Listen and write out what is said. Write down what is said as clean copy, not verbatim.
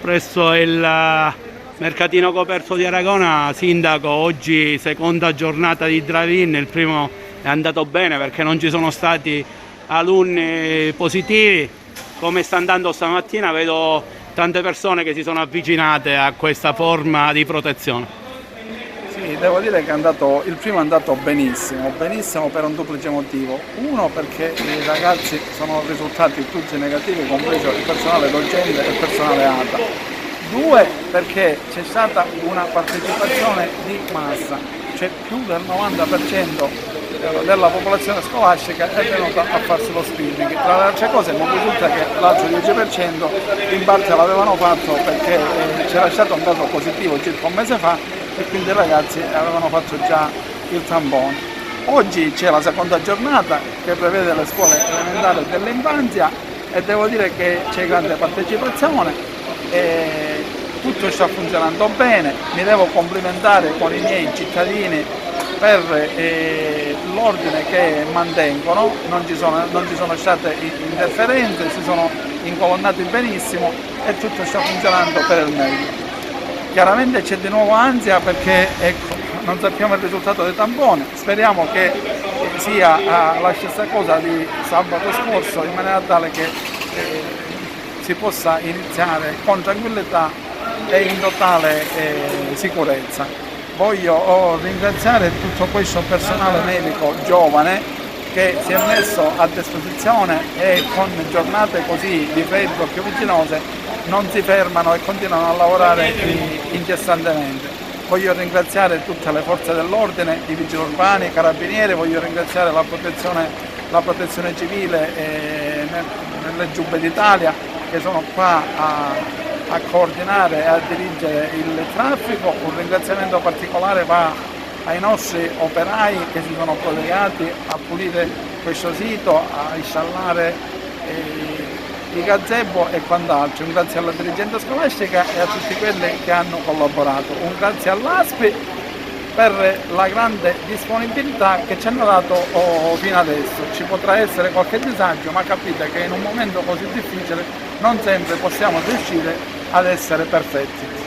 Presso il mercatino coperto di Aragona, sindaco, oggi seconda giornata di drive-in, il primo è andato bene perché non ci sono stati alunni positivi. Come sta andando stamattina? Vedo tante persone che si sono avvicinate a questa forma di protezione. Sì, devo dire che il primo è andato benissimo per un duplice motivo. Uno, perché i ragazzi sono risultati tutti negativi, compreso il personale docente e il personale ATA. Due, perché c'è stata una partecipazione di massa, cioè più del 90% della popolazione scolastica è venuta a farsi lo screening. Tra le altre cose non risulta che l'altro 10% in parte l'avevano fatto perché c'era stato un caso positivo circa un mese fa e quindi i ragazzi avevano fatto già il tampone. Oggi c'è la seconda giornata che prevede le scuole elementari dell'infanzia e devo dire che c'è grande partecipazione e tutto sta funzionando bene. Mi devo complimentare con i miei cittadini per l'ordine che mantengono, non ci sono state interferenze, si sono incolonnati benissimo e tutto sta funzionando per il meglio. Chiaramente c'è di nuovo ansia perché non sappiamo il risultato dei tamponi, speriamo che sia la stessa cosa di sabato scorso in maniera tale che si possa iniziare con tranquillità e in totale sicurezza. Voglio ringraziare tutto questo personale medico giovane che si è messo a disposizione e con giornate così di freddo e piovigginose non si fermano e continuano a lavorare incessantemente. Voglio ringraziare tutte le forze dell'ordine, i vigili urbani, i carabinieri, voglio ringraziare la protezione civile nelle Giubbe d'Italia che sono qua a coordinare e a dirigere il traffico. Un ringraziamento particolare va ai nostri operai che si sono collegati a pulire questo sito, a installare i gazebo e quant'altro. Un grazie alla dirigente scolastica e a tutti quelli che hanno collaborato. Un grazie all'ASPI per la grande disponibilità che ci hanno dato fino adesso. Ci potrà essere qualche disagio, ma capite che in un momento così difficile non sempre possiamo riuscire ad essere perfetti.